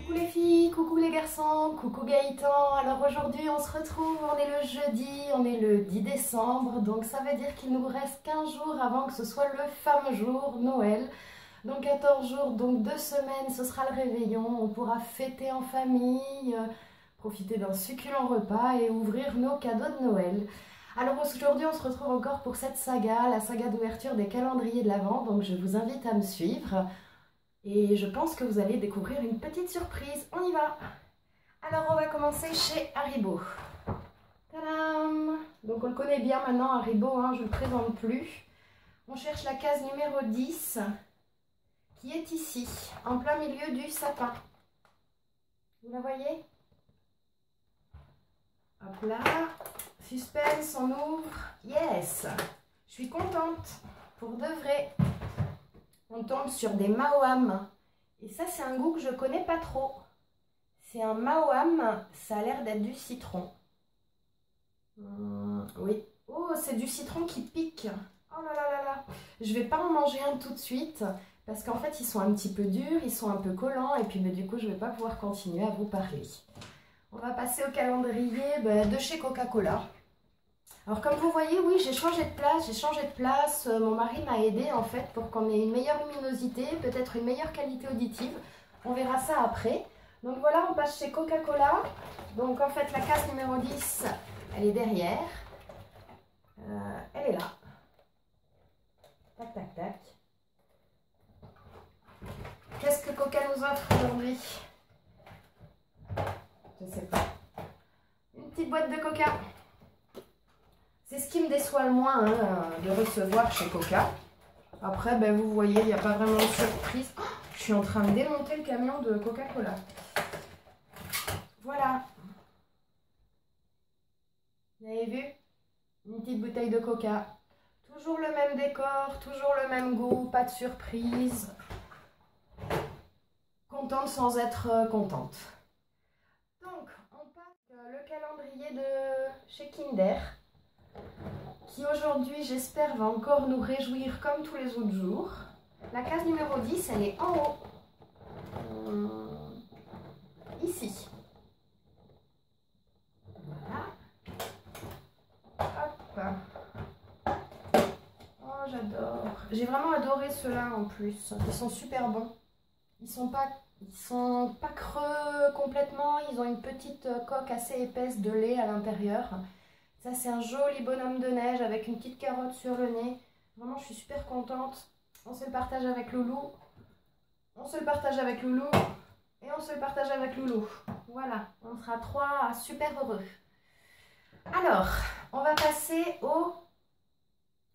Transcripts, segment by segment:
Coucou les filles, coucou les garçons, coucou Gaëtan. Alors aujourd'hui on se retrouve, on est le jeudi, on est le 10 décembre. Donc ça veut dire qu'il nous reste 15 jours avant que ce soit le fameux jour Noël. Donc 14 jours, donc 2 semaines, ce sera le réveillon. On pourra fêter en famille, profiter d'un succulent repas et ouvrir nos cadeaux de Noël. Alors aujourd'hui on se retrouve encore pour cette saga, la saga d'ouverture des calendriers de l'Avent. Donc je vous invite à me suivre. Et je pense que vous allez découvrir une petite surprise. On y va! Alors on va commencer chez Haribo. Tadam! Donc on le connaît bien maintenant, Haribo, hein, je ne le présente plus. On cherche la case numéro 10, qui est ici, en plein milieu du sapin. Vous la voyez? Hop là, suspense, on ouvre. Yes! Je suis contente, pour de vrai. On tombe sur des Maoam. Et ça, c'est un goût que je connais pas trop. C'est un Maoam, ça a l'air d'être du citron. Oui. Oh, c'est du citron qui pique. Oh là là là là. Je vais pas en manger un tout de suite, parce qu'en fait, ils sont un petit peu durs, ils sont un peu collants, et puis du coup, je vais pas pouvoir continuer à vous parler. On va passer au calendrier de chez Coca-Cola. Alors comme vous voyez, oui, j'ai changé de place, mon mari m'a aidé en fait pour qu'on ait une meilleure luminosité, peut-être une meilleure qualité auditive, on verra ça après. Donc voilà, on passe chez Coca-Cola, donc en fait la case numéro 10, elle est derrière, elle est là, tac tac tac. Qu'est-ce que Coca nous offre aujourd'hui? Je sais pas, une petite boîte de Coca. C'est ce qui me déçoit le moins de recevoir chez Coca. Après, vous voyez, il n'y a pas vraiment de surprise. Oh, je suis en train de démonter le camion de Coca-Cola. Voilà. Vous avez vu? Une petite bouteille de Coca. Toujours le même décor, toujours le même goût, pas de surprise. Contente sans être contente. Donc, on passe le calendrier de chez Kinder, qui aujourd'hui, j'espère, va encore nous réjouir comme tous les autres jours. La case numéro 10, elle est en haut. Ici. Voilà. Hop. Oh, j'adore. J'ai vraiment adoré ceux-là en plus. Ils sont super bons. Ils sont pas creux complètement. Ils ont une petite coque assez épaisse de lait à l'intérieur. Ça, c'est un joli bonhomme de neige avec une petite carotte sur le nez. Vraiment, je suis super contente. On se le partage avec Loulou. On se le partage avec Loulou. Et on se le partage avec Loulou. Voilà, on sera 3 super heureux. Alors, on va passer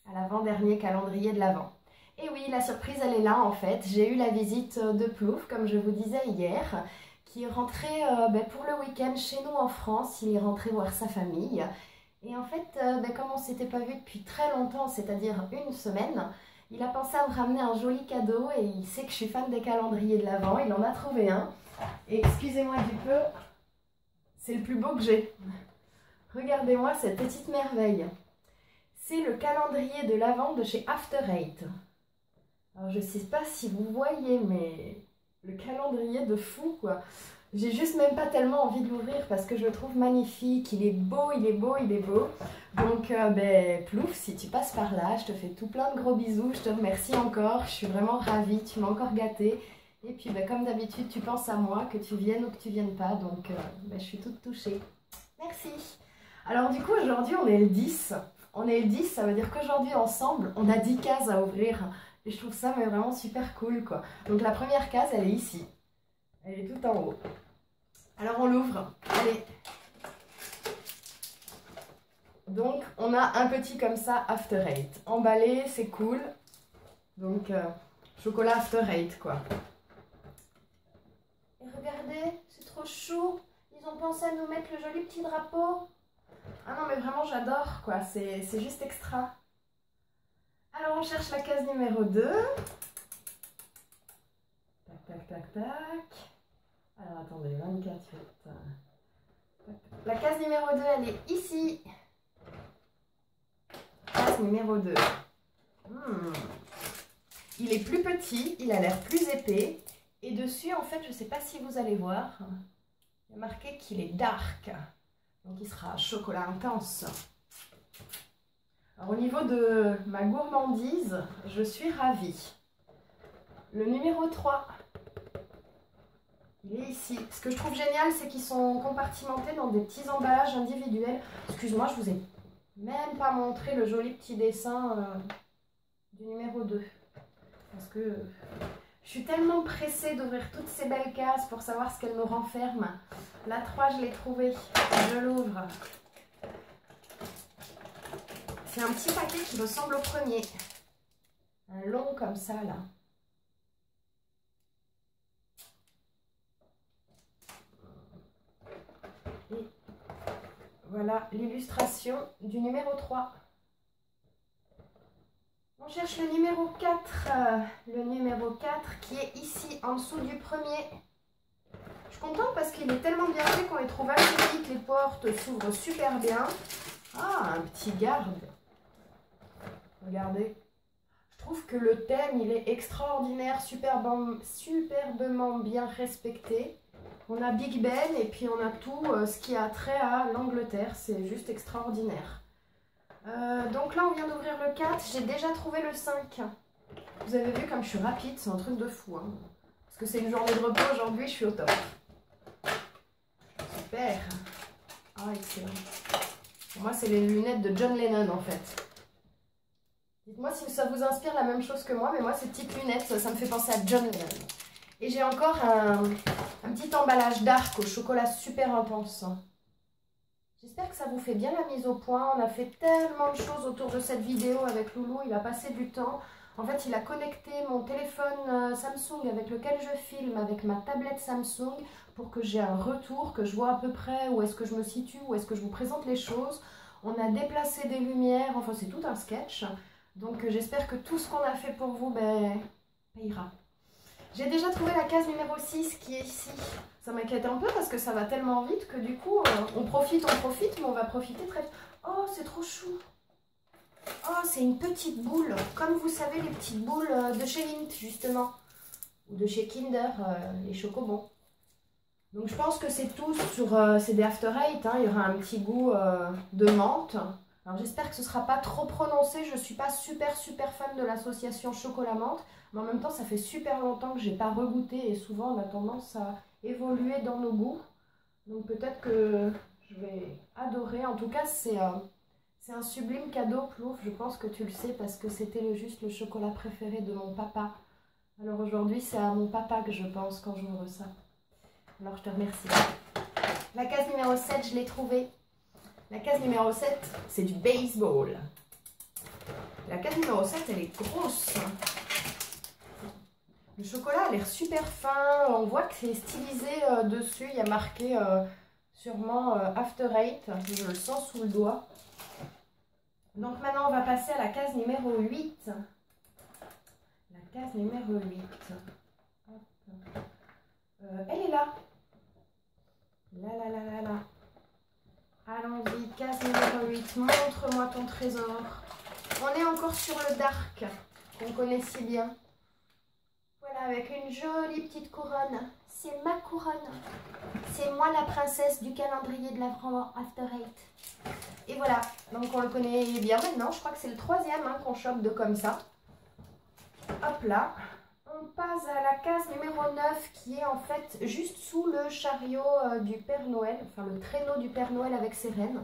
à l'avant-dernier calendrier de l'Avent. Et oui, la surprise, elle est là en fait. J'ai eu la visite de Plouf, comme je vous disais hier, qui est rentré pour le week-end chez nous en France. Il est rentré voir sa famille. Et en fait, comme on ne s'était pas vu depuis très longtemps, c'est-à-dire une semaine, il a pensé à me ramener un joli cadeau et il sait que je suis fan des calendriers de l'Avent. Il en a trouvé un. Et excusez-moi du peu, c'est le plus beau que j'ai. Regardez-moi cette petite merveille. C'est le calendrier de l'Avent de chez After Eight. Alors je ne sais pas si vous voyez, mais le calendrier de fou quoi. J'ai juste même pas tellement envie de l'ouvrir parce que je le trouve magnifique, il est beau, il est beau, il est beau. Donc Plouf, si tu passes par là, je te fais tout plein de gros bisous, je te remercie encore, je suis vraiment ravie, tu m'as encore gâtée. Et puis comme d'habitude, tu penses à moi, que tu viennes ou que tu viennes pas, donc je suis toute touchée. Merci. Alors du coup, aujourd'hui on est le 10. On est le 10, ça veut dire qu'aujourd'hui ensemble, on a 10 cases à ouvrir. Et je trouve ça vraiment super cool quoi. Donc la première case, elle est ici. Elle est tout en haut. Alors on l'ouvre. Allez. Donc on a un petit comme ça After Eight. Emballé, c'est cool. Donc chocolat After Eight quoi. Et regardez, c'est trop chou. Ils ont pensé à nous mettre le joli petit drapeau. Ah non mais vraiment j'adore quoi. C'est juste extra. Alors on cherche la case numéro 2. Tac tac tac tac. Alors attendez, 24, 8. La case numéro 2, elle est ici. Case numéro 2. Il est plus petit, il a l'air plus épais Et dessus, en fait, je ne sais pas si vous allez voir, il y a marqué qu'il est dark. Donc il sera chocolat intense. Alors au niveau de ma gourmandise, je suis ravie. Le numéro 3, il est ici. Ce que je trouve génial, c'est qu'ils sont compartimentés dans des petits emballages individuels. Excuse-moi, je vous ai même pas montré le joli petit dessin du numéro 2. Parce que je suis tellement pressée d'ouvrir toutes ces belles cases pour savoir ce qu'elles nous renferment. La 3, je l'ai trouvée. Je l'ouvre. C'est un petit paquet qui ressemble au premier. Un long comme ça, là. Et voilà l'illustration du numéro 3. On cherche le numéro 4. Le numéro 4 qui est ici, en dessous du premier. Je suis contente parce qu'il est tellement bien fait qu'on les trouve assez vite. Les portes s'ouvrent super bien. Ah, un petit garde. Regardez. Je trouve que le thème, il est extraordinaire, superbement bien respecté. On a Big Ben et puis on a tout ce qui a trait à l'Angleterre. C'est juste extraordinaire. Donc là, on vient d'ouvrir le 4. J'ai déjà trouvé le 5. Vous avez vu comme je suis rapide, c'est un truc de fou. Hein. Parce que c'est une journée de repos aujourd'hui, je suis au top. Super. Ah, excellent. Pour moi, c'est les lunettes de John Lennon en fait. Dites-moi si ça vous inspire la même chose que moi, mais moi, ces petites lunettes, ça me fait penser à John Lennon. Et j'ai encore un petit emballage dark au chocolat super intense. J'espère que ça vous fait bien la mise au point. On a fait tellement de choses autour de cette vidéo avec Loulou. Il a passé du temps. En fait, il a connecté mon téléphone Samsung avec lequel je filme avec ma tablette Samsung pour que j'ai un retour, que je vois à peu près où est-ce que je me situe, où est-ce que je vous présente les choses. On a déplacé des lumières. Enfin, c'est tout un sketch. Donc, j'espère que tout ce qu'on a fait pour vous ira. J'ai déjà trouvé la case numéro 6 qui est ici. Ça m'inquiète un peu parce que ça va tellement vite que du coup, on profite, mais on va profiter très vite. Oh, c'est trop chou. Oh, c'est une petite boule. Comme vous savez, les petites boules de chez Lindt, justement. Ou de chez Kinder, les chocobons. Donc, je pense que c'est tout sur... c'est des After Eight. Hein. Il y aura un petit goût de menthe. Alors, j'espère que ce ne sera pas trop prononcé. Je ne suis pas super fan de l'association chocolat-menthe. Mais en même temps, ça fait super longtemps que je n'ai pas regoûté. Et souvent, on a tendance à évoluer dans nos goûts. Donc, peut-être que je vais adorer. En tout cas, c'est un sublime cadeau, Plouf. Je pense que tu le sais parce que c'était juste le chocolat préféré de mon papa. Alors, aujourd'hui, c'est à mon papa que je pense quand j'ouvre ça. Alors, je te remercie. La case numéro 7, je l'ai trouvée. La case numéro 7, c'est du baseball. La case numéro 7, elle est grosse. Le chocolat a l'air super fin. On voit que c'est stylisé dessus. Il y a marqué sûrement After Eight. Je le sens sous le doigt. Donc maintenant, on va passer à la case numéro 8. La case numéro 8. Elle est là. Là. Allons-y, case numéro 8. Montre-moi ton trésor. On est encore sur le dark qu'on connaît si bien. Voilà, avec une jolie petite couronne. C'est ma couronne. C'est moi la princesse du calendrier de l'Avent After Eight. Et voilà, donc on le connaît bien maintenant. Je crois que c'est le 3e qu'on chope de comme ça. Hop là. On passe à la case numéro 9 qui est en fait juste sous le chariot du Père Noël. Enfin, le traîneau du Père Noël avec ses rennes.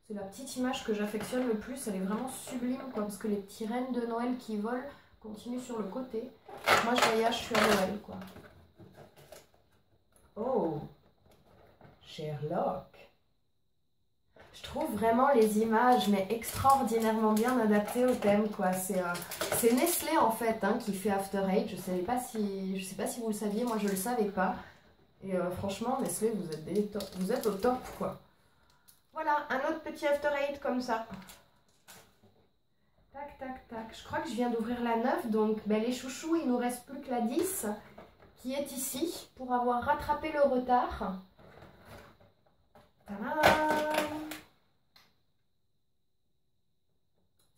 C'est la petite image que j'affectionne le plus. Elle est vraiment sublime quoi, parce que les petits rennes de Noël qui volent continuent sur le côté. Moi, je voyage, je suis à Noël, quoi. Oh, Sherlock. Je trouve vraiment les images, mais extraordinairement bien adaptées au thème, quoi. C'est Nestlé, en fait, qui fait After Eight. Je sais pas si vous le saviez, moi, je le savais pas. Et franchement, Nestlé, vous êtes au top, quoi. Voilà, un autre petit After Eight comme ça. Tac. Je crois que je viens d'ouvrir la 9, donc les chouchous, il nous reste plus que la 10 qui est ici pour avoir rattrapé le retard.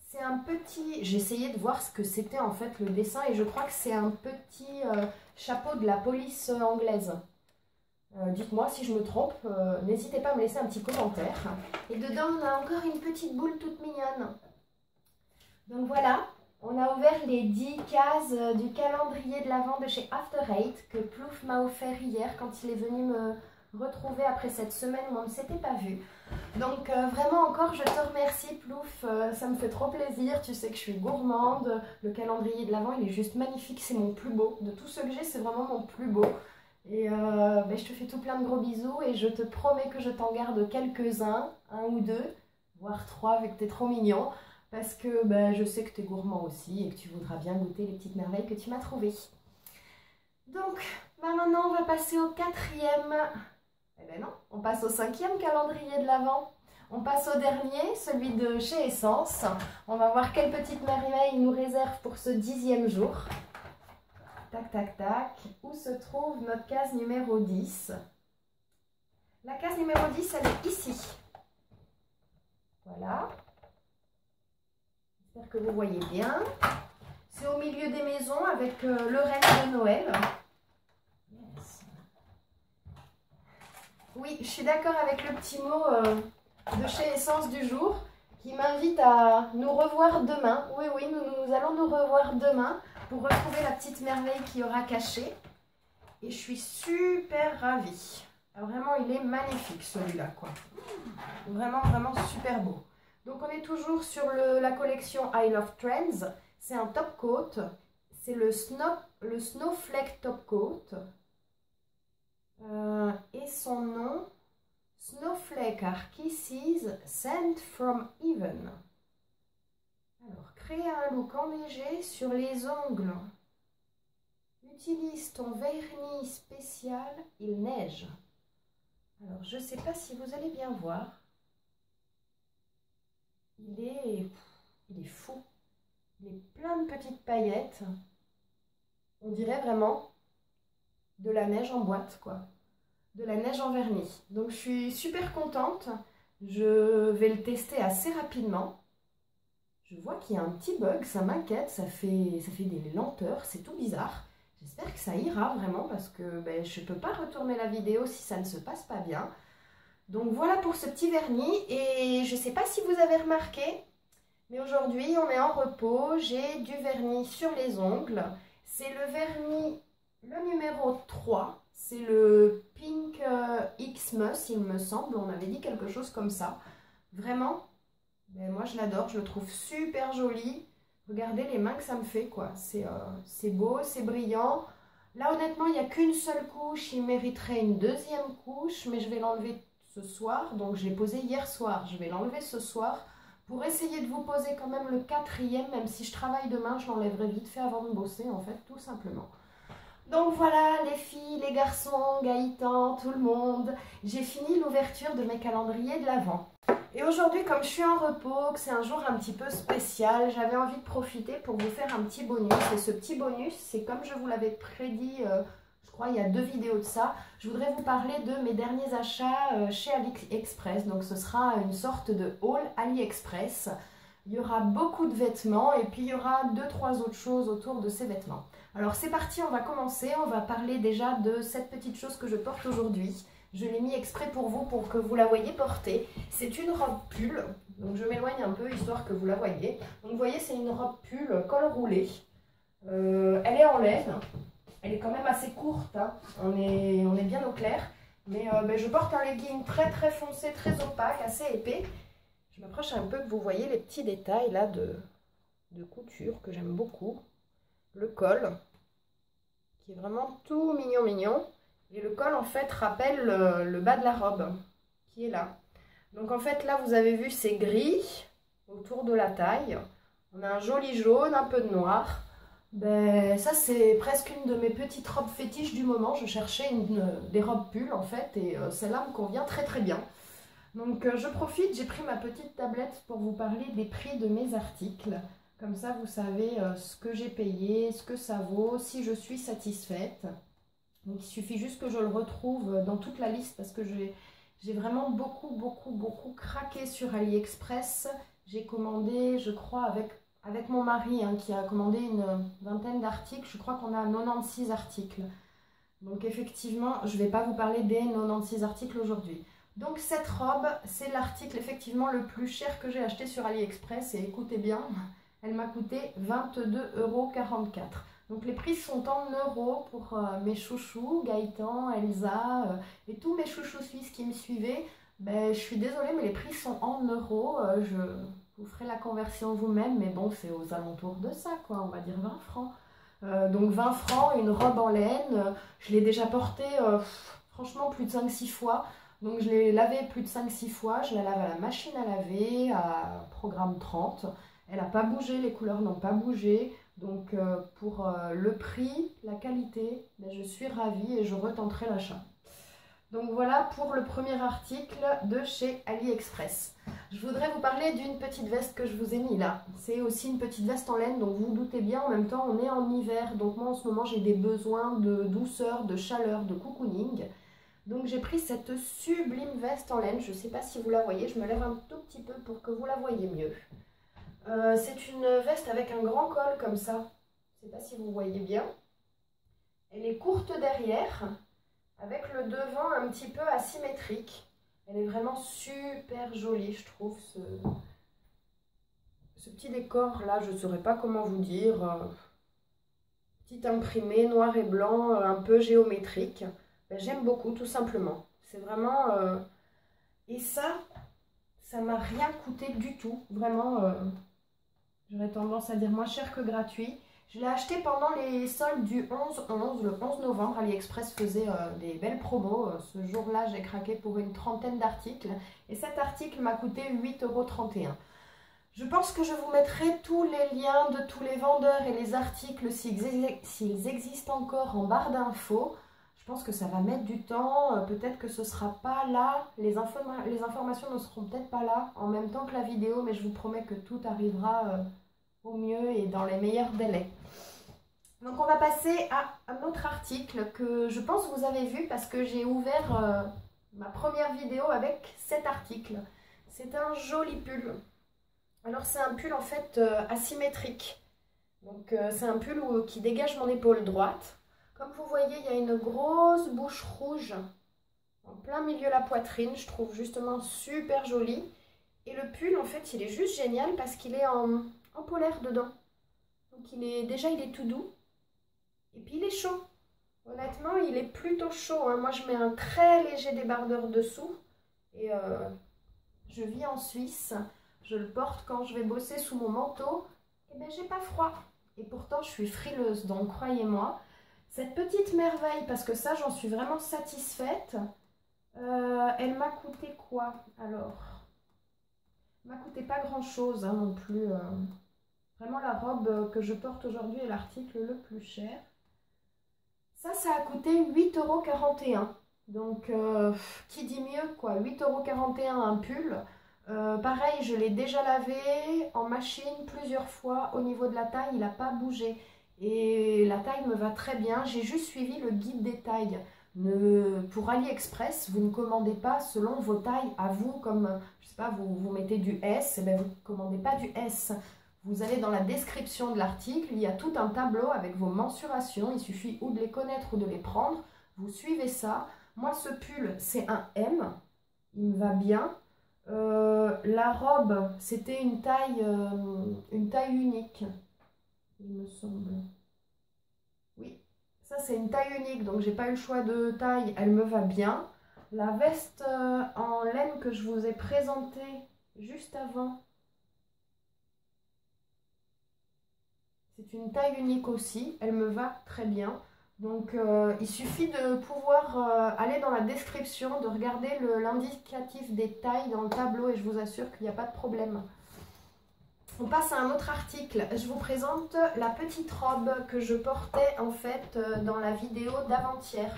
C'est un petit... J'ai essayé de voir ce que c'était en fait le dessin et je crois que c'est un petit chapeau de la police anglaise. Dites-moi si je me trompe, n'hésitez pas à me laisser un petit commentaire. Et dedans, on a encore une petite boule toute mignonne. Donc voilà, on a ouvert les 10 cases du calendrier de l'Avent de chez After Eight que Plouf m'a offert hier quand il est venu me retrouver après cette semaine où on ne s'était pas vu. Donc vraiment encore, je te remercie Plouf, ça me fait trop plaisir, tu sais que je suis gourmande. Le calendrier de l'Avent, il est juste magnifique, c'est mon plus beau. De tout ce que j'ai, c'est vraiment mon plus beau. Et je te fais tout plein de gros bisous et je te promets que je t'en garde quelques-uns, un ou deux, voire 3 vu que t'es trop mignon. Parce que je sais que t'es gourmand aussi et que tu voudras bien goûter les petites merveilles que tu m'as trouvées. Donc, maintenant on va passer au 4e. Eh ben non, on passe au 5e calendrier de l'Avent. On passe au dernier, celui de chez Essence. On va voir quelle petite merveille il nous réserve pour ce 10e jour. Tac, tac, tac. Où se trouve notre case numéro 10? La case numéro 10, elle est ici. Voilà. J'espère que vous voyez bien. C'est au milieu des maisons avec le renne de Noël. Yes. Oui, je suis d'accord avec le petit mot de chez Essence du jour qui m'invite à nous revoir demain. Oui, oui, nous allons nous revoir demain pour retrouver la petite merveille qui aura caché. Et je suis super ravie. Vraiment, il est magnifique celui-là, quoi. Vraiment, vraiment super beau. Donc, on est toujours sur la collection I Love Trends. C'est un top coat. C'est le Snowflake Top Coat. Et son nom, Snowflake are Kisses Sent from Heaven. Alors, créer un look enneigé sur les ongles. Utilise ton vernis spécial, il neige. Alors, je ne sais pas si vous allez bien voir. Il est fou. Il est plein de petites paillettes. On dirait vraiment de la neige en boîte, quoi. De la neige en vernis. Donc, je suis super contente. Je vais le tester assez rapidement. Je vois qu'il y a un petit bug, ça m'inquiète, ça fait des lenteurs, c'est tout bizarre. J'espère que ça ira vraiment parce que je ne peux pas retourner la vidéo si ça ne se passe pas bien. Donc voilà pour ce petit vernis et je ne sais pas si vous avez remarqué, mais aujourd'hui on est en repos, j'ai du vernis sur les ongles. C'est le vernis, le numéro 3, c'est le Pink Xmas il me semble, on avait dit quelque chose comme ça. Vraiment. Moi je l'adore, je le trouve super joli. Regardez les mains que ça me fait, quoi. C'est beau, c'est brillant. Là honnêtement il n'y a qu'une seule couche, il mériterait une deuxième couche, mais je vais l'enlever ce soir. Donc je l'ai posé hier soir, je vais l'enlever ce soir pour essayer de vous poser quand même le 4e, même si je travaille demain, je l'enlèverai vite fait avant de bosser en fait, tout simplement. Donc voilà les filles, les garçons, Gaëtan, tout le monde, j'ai fini l'ouverture de mes calendriers de l'Avent. Et aujourd'hui, comme je suis en repos, que c'est un jour un petit peu spécial, j'avais envie de profiter pour vous faire un petit bonus. Et ce petit bonus, c'est comme je vous l'avais prédit, je crois il y a 2 vidéos de ça, je voudrais vous parler de mes derniers achats chez AliExpress. Donc ce sera une sorte de haul AliExpress. Il y aura beaucoup de vêtements et puis il y aura 2-3 autres choses autour de ces vêtements. Alors c'est parti, on va commencer. On va parler déjà de cette petite chose que je porte aujourd'hui. Je l'ai mis exprès pour vous, pour que vous la voyez porter. C'est une robe pull. Donc je m'éloigne un peu, histoire que vous la voyez. Donc vous voyez, c'est une robe pull col roulé. Elle est en laine. Elle est quand même assez courte. Hein. On est bien au clair. Mais je porte un legging très très foncé, très opaque, assez épais. Je m'approche un peu que vous voyez les petits détails là de couture que j'aime beaucoup. Le col, qui est vraiment tout mignon mignon. Et le col en fait rappelle le bas de la robe qui est là. Donc en fait là vous avez vu c'est gris autour de la taille. On a un joli jaune, un peu de noir. Ça c'est presque une de mes petites robes fétiches du moment. Je cherchais des robes pulls en fait et celle-là me convient très très bien. Donc je profite, j'ai pris ma petite tablette pour vous parler des prix de mes articles. Comme ça vous savez ce que j'ai payé, ce que ça vaut, si je suis satisfaite. Donc il suffit juste que je le retrouve dans toute la liste parce que j'ai vraiment beaucoup craqué sur AliExpress. J'ai commandé, je crois, avec mon mari hein, qui a commandé une vingtaine d'articles. Je crois qu'on a 96 articles. Donc effectivement, je ne vais pas vous parler des 96 articles aujourd'hui. Donc cette robe, c'est l'article effectivement le plus cher que j'ai acheté sur AliExpress. Et écoutez bien, elle m'a coûté 22,44 €. Donc les prix sont en euros pour mes chouchous, Gaëtan, Elsa et tous mes chouchous suisses qui me suivaient. Ben, je suis désolée, mais les prix sont en euros. Je vous ferai la conversion vous-même, mais bon, c'est aux alentours de ça, quoi. On va dire 20 francs. Donc 20 francs, une robe en laine. Je l'ai déjà portée, franchement, plus de 5-6 fois. Donc je l'ai lavée plus de 5-6 fois. Je la lave à la machine à laver, à programme 30. Elle n'a pas bougé, les couleurs n'ont pas bougé. Donc pour le prix, la qualité, ben, je suis ravie et je retenterai l'achat. Donc voilà pour le premier article de chez AliExpress. Je voudrais vous parler d'une petite veste que je vous ai mis là. C'est aussi une petite veste en laine, donc vous vous doutez bien, en même temps on est en hiver. Donc moi en ce moment j'ai des besoins de douceur, de chaleur, de cocooning. Donc j'ai pris cette sublime veste en laine. Je ne sais pas si vous la voyez, je me lève un tout petit peu pour que vous la voyez mieux. C'est une veste avec un grand col comme ça. Je ne sais pas si vous voyez bien. Elle est courte derrière, avec le devant un petit peu asymétrique. Elle est vraiment super jolie, je trouve, ce petit décor là, je ne saurais pas comment vous dire. Petit imprimé noir et blanc, un peu géométrique. Ben, j'aime beaucoup, tout simplement. C'est vraiment... Et ça m'a rien coûté du tout. Vraiment, j'aurais tendance à dire moins cher que gratuit. Je l'ai acheté pendant les soldes du 11-11, le 11 novembre. AliExpress faisait des belles promos. Ce jour-là, j'ai craqué pour une trentaine d'articles. Et cet article m'a coûté 8,31 €. Je pense que je vous mettrai tous les liens de tous les vendeurs et les articles s'ils existent encore en barre d'infos. Je pense que ça va mettre du temps. Peut-être que ce ne sera pas là. Les informations ne seront peut-être pas là en même temps que la vidéo. Mais je vous promets que tout arrivera au mieux et dans les meilleurs délais. Donc on va passer à un autre article que je pense que vous avez vu parce que j'ai ouvert ma première vidéo avec cet article. C'est un joli pull. Alors c'est un pull en fait asymétrique. Donc c'est un pull qui dégage mon épaule droite. Comme vous voyez, il y a une grosse bouche rouge en plein milieu de la poitrine. Je trouve justement super joli. Et le pull en fait il est juste génial parce qu'il est en polaire dedans. Donc il est tout doux. Et puis il est chaud. Honnêtement, il est plutôt chaud. Hein. Moi, je mets un très léger débardeur dessous. Et je vis en Suisse. Je le porte quand je vais bosser sous mon manteau. Et bien, j'ai pas froid. Et pourtant, je suis frileuse. Donc, croyez-moi, cette petite merveille, parce que ça, j'en suis vraiment satisfaite. Elle m'a coûté quoi alors? Elle m'a coûté pas grand-chose hein, non plus. Vraiment, la robe que je porte aujourd'hui est l'article le plus cher. Ça a coûté 8,41 €. Donc, qui dit mieux quoi? 8,41 € un pull. Pareil, je l'ai déjà lavé en machine plusieurs fois. Au niveau de la taille, il n'a pas bougé. Et la taille me va très bien. J'ai juste suivi le guide des tailles. Pour AliExpress, vous ne commandez pas selon vos tailles à vous. Comme, je sais pas, vous mettez du S, et bien vous ne commandez pas du S. Vous allez dans la description de l'article, il y a tout un tableau avec vos mensurations. Il suffit ou de les connaître ou de les prendre. Vous suivez ça. Moi, ce pull, c'est un M. Il me va bien. La robe, c'était une taille unique, il me semble. Oui, ça c'est une taille unique, donc j'ai pas eu le choix de taille. Elle me va bien. La veste en laine que je vous ai présentée juste avant, c'est une taille unique aussi, elle me va très bien. Donc il suffit de pouvoir aller dans la description, de regarder l'indicatif des tailles dans le tableau et je vous assure qu'il n'y a pas de problème. On passe à un autre article. Je vous présente la petite robe que je portais en fait dans la vidéo d'avant-hier.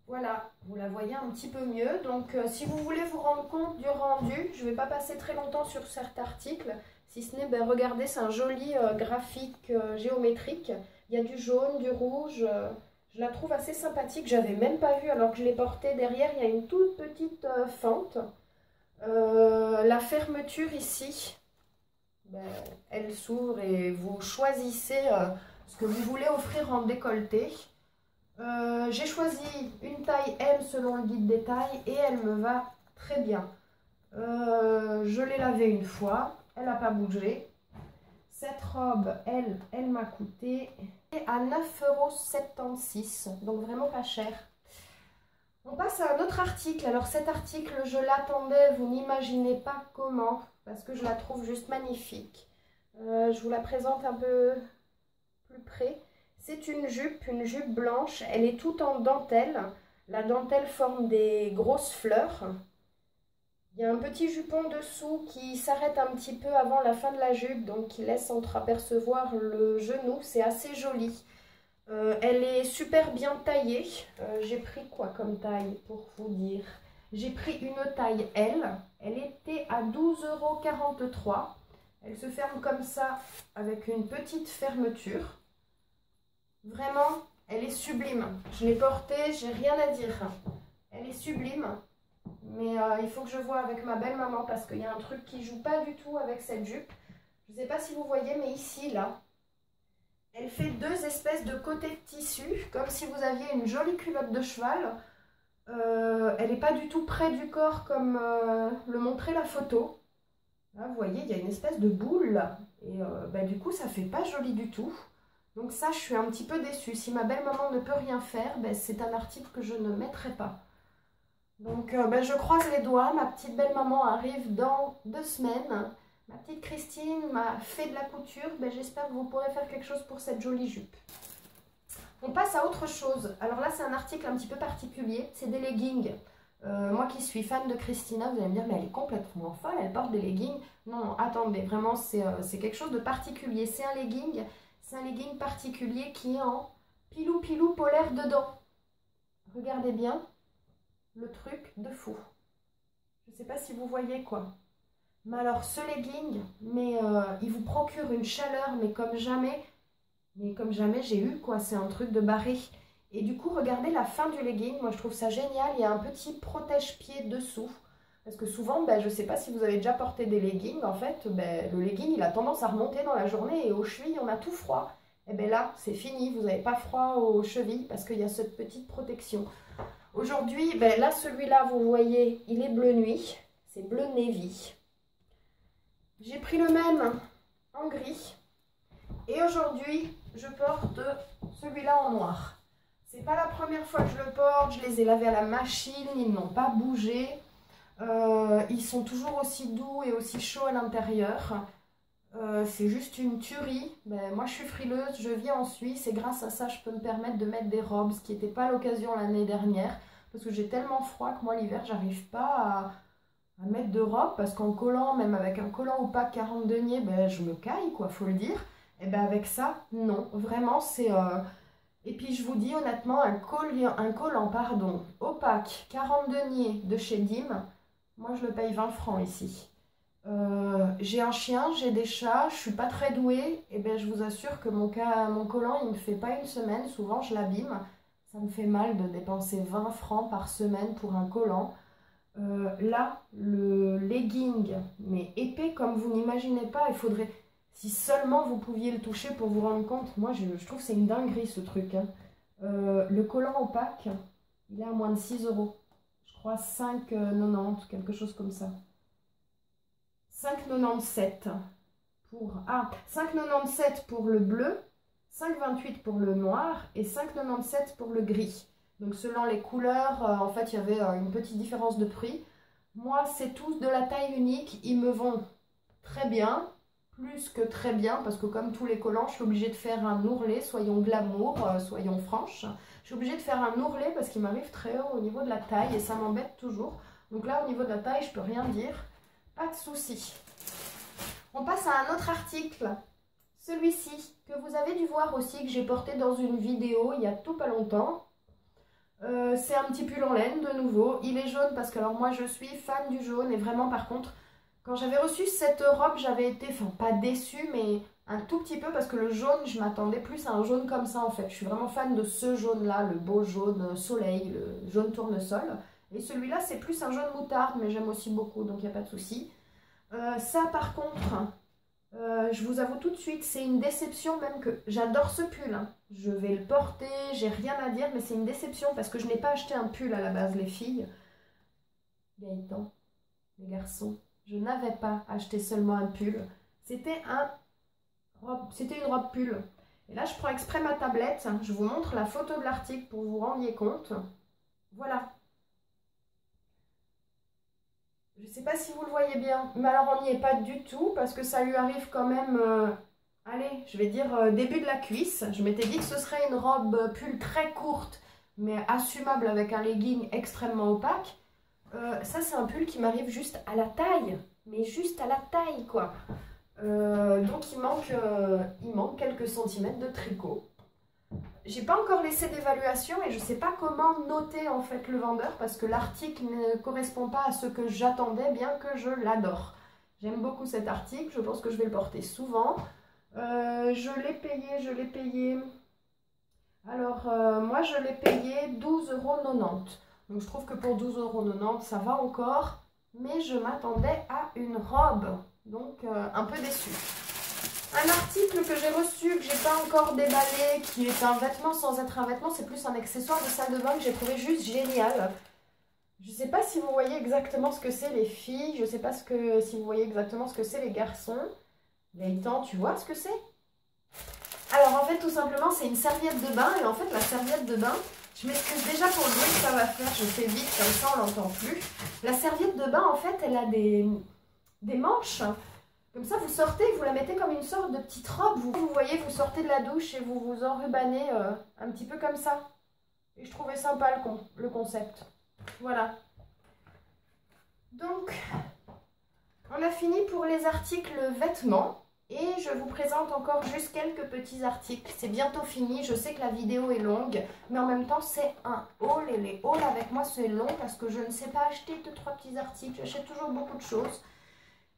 Voilà, vous la voyez un petit peu mieux. Donc si vous voulez vous rendre compte du rendu, je ne vais pas passer très longtemps sur cet article. Si ce n'est, ben, regardez, c'est un joli graphique géométrique. Il y a du jaune, du rouge. Je la trouve assez sympathique. J'avais même pas vu alors que je l'ai portée. Derrière, il y a une toute petite fente. La fermeture ici, ben, elle s'ouvre et vous choisissez ce que vous voulez offrir en décolleté. J'ai choisi une taille M selon le guide des tailles et elle me va très bien. Je l'ai lavée une fois, elle n'a pas bougé. Cette robe, elle m'a coûté à 9,76 €, donc vraiment pas cher. On passe à un autre article. Alors cet article, je l'attendais, vous n'imaginez pas comment, parce que je la trouve juste magnifique. Je vous la présente un peu plus près. C'est une jupe blanche, elle est toute en dentelle. La dentelle forme des grosses fleurs. Il y a un petit jupon dessous qui s'arrête un petit peu avant la fin de la jupe, donc qui laisse entreapercevoir le genou. C'est assez joli. Elle est super bien taillée. J'ai pris quoi comme taille pour vous dire? J'ai pris une taille L. Elle était à 12,43 €. Elle se ferme comme ça avec une petite fermeture. Vraiment, elle est sublime. Je l'ai portée, j'ai rien à dire. Elle est sublime. Mais il faut que je vois avec ma belle maman parce qu'il y a un truc qui joue pas du tout avec cette jupe. Je ne sais pas si vous voyez, mais ici, là, elle fait deux espèces de côtés de tissu, comme si vous aviez une jolie culotte de cheval. Elle n'est pas du tout près du corps comme le montrait la photo. Là, vous voyez, il y a une espèce de boule. Et du coup, ça fait pas joli du tout. Donc ça, je suis un petit peu déçue. Si ma belle-maman ne peut rien faire, c'est un article que je ne mettrai pas. Donc je croise les doigts. Ma petite belle-maman arrive dans 2 semaines. Ma petite Christine m'a fait de la couture. J'espère que vous pourrez faire quelque chose pour cette jolie jupe. On passe à autre chose. Alors là, c'est un article un petit peu particulier. C'est des leggings. Moi qui suis fan de Christina, vous allez me dire, mais elle est complètement folle, elle porte des leggings. Non, attendez, vraiment, c'est quelque chose de particulier. C'est un legging particulier qui est en pilou-pilou polaire dedans. Regardez bien le truc de fou. Je ne sais pas si vous voyez quoi. Mais alors, ce legging, il vous procure une chaleur, mais comme jamais j'ai eu, quoi. C'est un truc de barré. Et du coup, regardez la fin du legging. Moi, je trouve ça génial. Il y a un petit protège-pied dessous. Parce que souvent, je ne sais pas si vous avez déjà porté des leggings. En fait, le legging, il a tendance à remonter dans la journée. Et aux chevilles, on a tout froid. Et bien là, c'est fini. Vous n'avez pas froid aux chevilles parce qu'il y a cette petite protection. Aujourd'hui, là, celui-là, vous voyez, il est bleu nuit. C'est bleu navy. J'ai pris le même en gris. Et aujourd'hui, je porte celui-là en noir. C'est pas la première fois que je le porte, je les ai lavés à la machine, ils n'ont pas bougé. Ils sont toujours aussi doux et aussi chauds à l'intérieur. C'est juste une tuerie. Moi je suis frileuse, je vis en Suisse et grâce à ça je peux me permettre de mettre des robes, ce qui n'était pas l'occasion l'année dernière. Parce que j'ai tellement froid que moi l'hiver j'arrive pas à mettre de robe. Parce qu'en collant, même avec un collant opaque 40 deniers, je me caille quoi, faut le dire. Et avec ça, non, vraiment c'est... Et puis je vous dis honnêtement, un collant opaque 40 deniers de chez Dim, moi je le paye 20 francs ici. J'ai un chien, j'ai des chats, je suis pas très douée, et je vous assure que mon collant il me fait pas une semaine, souvent je l'abîme. Ça me fait mal de dépenser 20 francs par semaine pour un collant. Là, le legging, mais épais comme vous n'imaginez pas, il faudrait... Si seulement vous pouviez le toucher pour vous rendre compte, moi je trouve que c'est une dinguerie ce truc. Hein. Le collant opaque, il est à moins de 6 €. Je crois 5,90, quelque chose comme ça. 5,97 pour... Ah, 5,97 pour le bleu, 5,28 pour le noir et 5,97 pour le gris. Donc selon les couleurs, en fait il y avait une petite différence de prix. Moi c'est tous de la taille unique, ils me vont très bien. Plus que très bien, parce que comme tous les collants, je suis obligée de faire un ourlet, soyons glamour, soyons franches. Je suis obligée de faire un ourlet parce qu'il m'arrive très haut au niveau de la taille et ça m'embête toujours. Donc là, au niveau de la taille, je peux rien dire. Pas de souci. On passe à un autre article. Celui-ci, que vous avez dû voir aussi, que j'ai porté dans une vidéo il y a tout pas longtemps. C'est un petit pull en laine de nouveau. Il est jaune parce que alors moi, je suis fan du jaune et vraiment par contre... Quand j'avais reçu cette robe, j'avais été, pas déçue, mais un tout petit peu parce que le jaune, je m'attendais plus à un jaune comme ça en fait. Je suis vraiment fan de ce jaune-là, le beau jaune soleil, le jaune tournesol. Et celui-là, c'est plus un jaune moutarde, mais j'aime aussi beaucoup, donc il n'y a pas de souci. Ça, par contre, je vous avoue tout de suite, c'est une déception même que j'adore ce pull. Hein. Je vais le porter, j'ai rien à dire, mais c'est une déception parce que je n'ai pas acheté un pull à la base, les filles. Gaëtan, les garçons, je n'avais pas acheté seulement un pull. C'était une robe pull. Et là, je prends exprès ma tablette. Je vous montre la photo de l'article pour que vous rendiez compte. Voilà. Je ne sais pas si vous le voyez bien, mais alors on n'y est pas du tout parce que ça lui arrive quand même, allez, je vais dire début de la cuisse. Je m'étais dit que ce serait une robe pull très courte, mais assumable avec un legging extrêmement opaque. Ça, c'est un pull qui m'arrive juste à la taille, mais juste à la taille, quoi. Donc il manque quelques centimètres de tricot. J'ai pas encore laissé d'évaluation et je sais pas comment noter en fait le vendeur parce que l'article ne correspond pas à ce que j'attendais, bien que je l'adore. J'aime beaucoup cet article, je pense que je vais le porter souvent. Je l'ai payé. Alors moi je l'ai payé 12,90 €. Donc je trouve que pour 12,90 € ça va encore, mais je m'attendais à une robe, donc un peu déçue. Un article que j'ai reçu, que j'ai pas encore déballé, qui est un vêtement sans être un vêtement, c'est plus un accessoire de salle de bain que j'ai trouvé juste génial. Je sais pas si vous voyez exactement ce que c'est les filles, je sais pas si vous voyez exactement ce que c'est les garçons. Gaëtan, tu vois ce que c'est? Alors en fait tout simplement c'est une serviette de bain et en fait la serviette de bain, je m'excuse déjà pour le bruit que ça va faire, je fais vite comme ça on l'entend plus. La serviette de bain en fait elle a des manches. Comme ça, vous sortez, vous la mettez comme une sorte de petite robe. Vous voyez, vous sortez de la douche et vous vous enrubanez un petit peu comme ça. Et je trouvais sympa le concept. Voilà. Donc, on a fini pour les articles vêtements. Et je vous présente encore juste quelques petits articles. C'est bientôt fini. Je sais que la vidéo est longue. Mais en même temps, c'est un haul. Et les hauls avec moi, c'est long parce que je ne sais pas acheter 2-3 petits articles. J'achète toujours beaucoup de choses.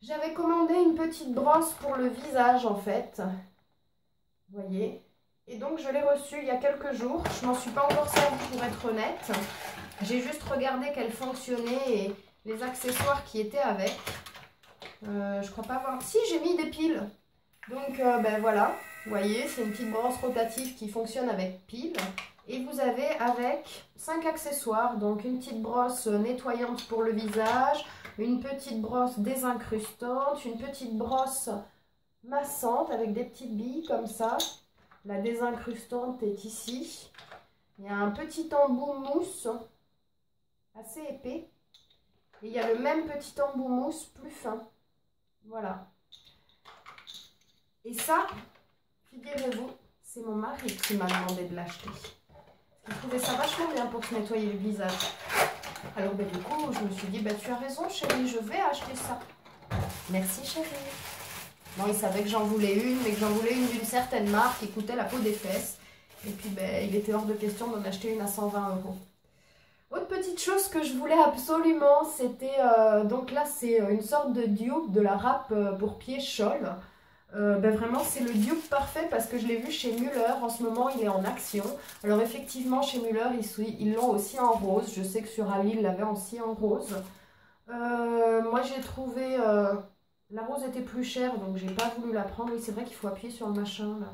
J'avais commandé une petite brosse pour le visage en fait, vous voyez, et donc je l'ai reçue il y a quelques jours. Je m'en suis pas encore servie pour être honnête, j'ai juste regardé qu'elle fonctionnait et les accessoires qui étaient avec. Je crois pas avoir... Si, j'ai mis des piles, donc ben voilà, vous voyez, c'est une petite brosse rotative qui fonctionne avec piles. Et vous avez avec 5 accessoires, donc une petite brosse nettoyante pour le visage, une petite brosse désincrustante, une petite brosse massante avec des petites billes comme ça. La désincrustante est ici. Il y a un petit embout mousse assez épais. Et il y a le même petit embout mousse plus fin. Voilà. Et ça, figurez-vous, c'est mon mari qui m'a demandé de l'acheter. Il trouvait ça vachement bien pour se nettoyer le visage. Alors ben, du coup, je me suis dit, tu as raison chérie, je vais acheter ça. Merci chérie. Bon, il savait que j'en voulais une, mais que j'en voulais une d'une certaine marque qui coûtait la peau des fesses. Et puis il était hors de question d'en acheter une à 120 €. Autre petite chose que je voulais absolument, c'était, donc là c'est une sorte de dupe de la râpe pour pieds Scholl. Vraiment c'est le dupe parfait parce que je l'ai vu chez Müller, en ce moment il est en action. Alors effectivement chez Müller ils l'ont aussi en rose, je sais que sur Ali ils l'avaient aussi en rose. Moi j'ai trouvé, la rose était plus chère donc j'ai pas voulu la prendre. Oui c'est vrai qu'il faut appuyer sur le machin là.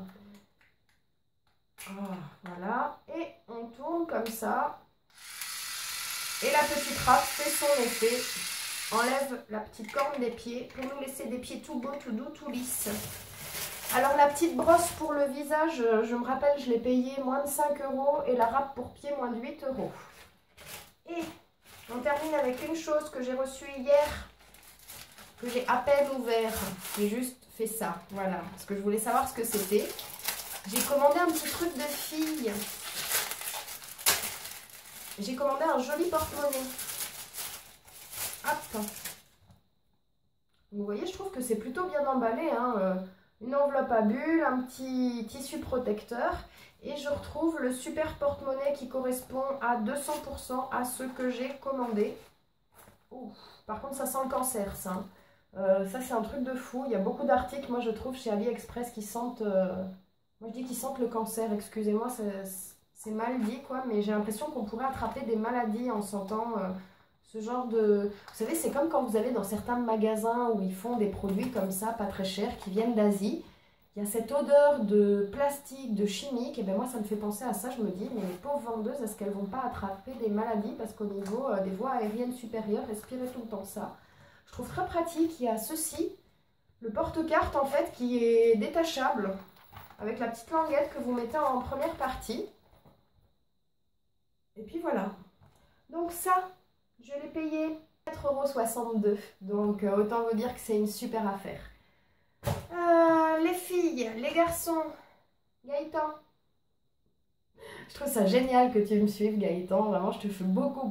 Voilà, et on tourne comme ça. Et la petite râpe fait son effet. Enlève la petite corne des pieds pour nous laisser des pieds tout beaux, tout doux, tout lisses. Alors la petite brosse pour le visage, je me rappelle, je l'ai payée moins de 5 € et la râpe pour pied moins de 8 €. Et on termine avec une chose que j'ai reçue hier, que j'ai à peine ouvert. J'ai juste fait ça, voilà, parce que je voulais savoir ce que c'était. J'ai commandé un petit truc de fille. J'ai commandé un joli porte-monnaie. Hop. Vous voyez, je trouve que c'est plutôt bien emballé. Hein. Une enveloppe à bulles, un petit tissu protecteur. Et je retrouve le super porte-monnaie qui correspond à 200% à ce que j'ai commandé. Ouf. Par contre, ça sent le cancer, ça. Ça, c'est un truc de fou. Il y a beaucoup d'articles, moi, je trouve, chez AliExpress qui sentent... moi, je dis qu'ils sentent le cancer. Excusez-moi, c'est mal dit, quoi. Mais j'ai l'impression qu'on pourrait attraper des maladies en sentant Ce genre de... Vous savez, c'est comme quand vous allez dans certains magasins où ils font des produits comme ça, pas très chers, qui viennent d'Asie. Il y a cette odeur de plastique, de chimique, et bien moi ça me fait penser à ça, je me dis, mais les pauvres vendeuses, est-ce qu'elles vont pas attraper des maladies parce qu'au niveau des voies aériennes supérieures, respirer tout le temps ça. Je trouve très pratique, il y a ceci, le porte-carte en fait qui est détachable, avec la petite languette que vous mettez en première partie. Et puis voilà. Donc ça, je l'ai payé 4,62 €, donc autant vous dire que c'est une super affaire. Les filles, les garçons, Gaëtan. Je trouve ça génial que tu me suives, Gaëtan. Vraiment, je te fais beaucoup,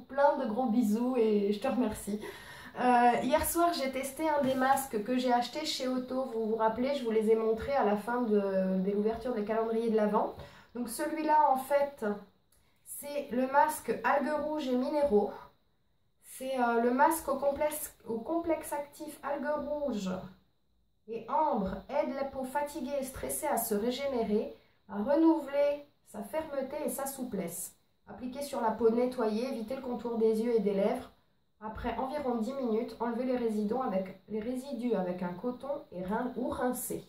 plein de gros bisous et je te remercie. Hier soir, j'ai testé un des masques que j'ai acheté chez Otto. Vous vous rappelez, je vous les ai montrés à la fin de l'ouverture des calendriers de l'Avent. Donc celui-là, en fait, c'est le masque algues rouges et minéraux. C'est le masque au complexe actif algues rouges et ambre, aide la peau fatiguée et stressée à se régénérer, à renouveler sa fermeté et sa souplesse. Appliquez sur la peau nettoyée, évitez le contour des yeux et des lèvres. Après environ 10 minutes, enlevez les résidus avec un coton ou rincer.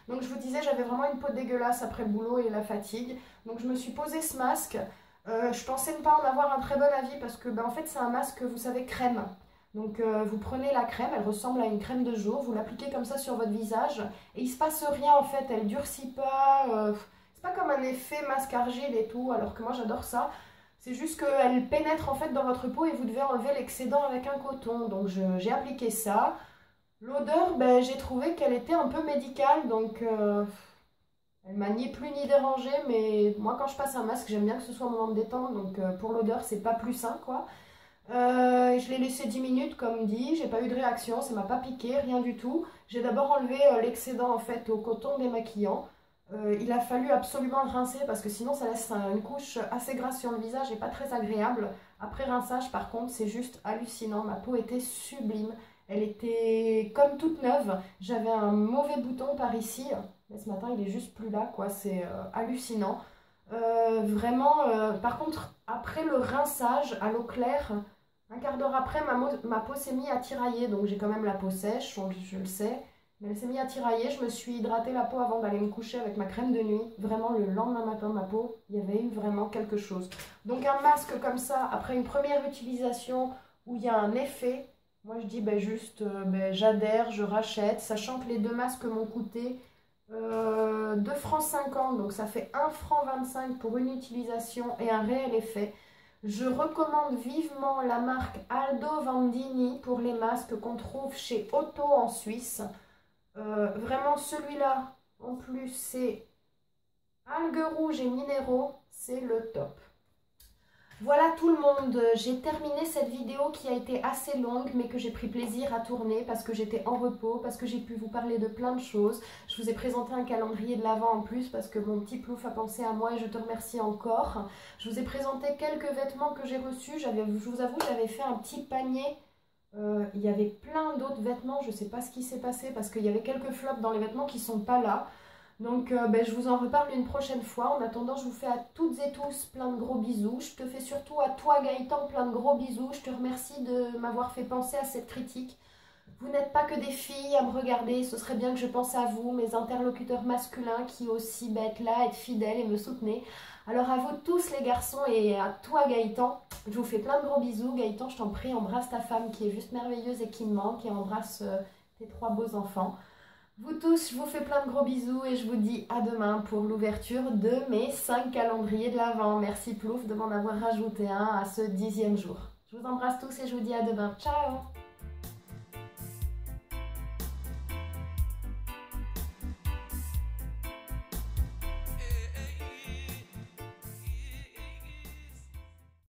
Donc je vous disais, j'avais vraiment une peau dégueulasse après le boulot et la fatigue. Donc je me suis posé ce masque. Je pensais ne pas en avoir un très bon avis parce que en fait c'est un masque, vous savez, crème. Donc vous prenez la crème, elle ressemble à une crème de jour, vous l'appliquez comme ça sur votre visage et il ne se passe rien en fait, elle durcit pas, c'est pas comme un effet masque argile et tout, alors que moi j'adore ça. C'est juste qu'elle pénètre en fait dans votre peau et vous devez enlever l'excédent avec un coton. Donc j'ai appliqué ça. L'odeur, j'ai trouvé qu'elle était un peu médicale, donc elle m'a ni plu ni dérangée, mais moi quand je passe un masque, j'aime bien que ce soit un moment de détente, donc pour l'odeur, c'est pas plus sain quoi. Je l'ai laissé 10 minutes comme dit, j'ai pas eu de réaction, ça m'a pas piqué, rien du tout. J'ai d'abord enlevé l'excédent en fait au coton démaquillant. Il a fallu absolument le rincer parce que sinon ça laisse une couche assez grasse sur le visage et pas très agréable. Après rinçage par contre c'est juste hallucinant, ma peau était sublime. Elle était comme toute neuve, j'avais un mauvais bouton par ici, mais ce matin il est juste plus là quoi, c'est hallucinant. Vraiment, par contre après le rinçage à l'eau claire, un quart d'heure après ma peau s'est mise à tirailler, donc j'ai quand même la peau sèche, je le sais. Mais elle s'est mise à tirailler, je me suis hydraté la peau avant d'aller me coucher avec ma crème de nuit. Vraiment, le lendemain matin, ma peau, il y avait eu vraiment quelque chose. Donc un masque comme ça, après une première utilisation où il y a un effet, moi je dis juste, j'adhère, je rachète, sachant que les deux masques m'ont coûté 2,50 €, donc ça fait 1,25 € pour une utilisation et un réel effet. Je recommande vivement la marque Aldo Vandini pour les masques qu'on trouve chez Otto en Suisse. Vraiment celui-là, en plus c'est algues rouges et minéraux, c'est le top. Voilà tout le monde, j'ai terminé cette vidéo qui a été assez longue mais que j'ai pris plaisir à tourner parce que j'étais en repos, parce que j'ai pu vous parler de plein de choses. Je vous ai présenté un calendrier de l'Avent en plus parce que mon petit Plouf a pensé à moi et je te remercie encore. Je vous ai présenté quelques vêtements que j'ai reçus, je vous avoue j'avais fait un petit panier. Il y avait plein d'autres vêtements, je ne sais pas ce qui s'est passé parce qu'il y avait quelques flops dans les vêtements qui ne sont pas là. Donc je vous en reparle une prochaine fois. En attendant, je vous fais à toutes et tous plein de gros bisous. Je te fais surtout à toi Gaëtan plein de gros bisous. Je te remercie de m'avoir fait penser à cette critique. Vous n'êtes pas que des filles à me regarder, ce serait bien que je pense à vous, mes interlocuteurs masculins qui aussi être là, être fidèles et me soutenez. Alors à vous tous les garçons et à toi Gaëtan, je vous fais plein de gros bisous. Gaëtan, je t'en prie, embrasse ta femme qui est juste merveilleuse et qui me manque et embrasse tes 3 beaux enfants. Vous tous, je vous fais plein de gros bisous et je vous dis à demain pour l'ouverture de mes 5 calendriers de l'Avent. Merci Plouf de m'en avoir rajouté un à ce 10e jour. Je vous embrasse tous et je vous dis à demain. Ciao!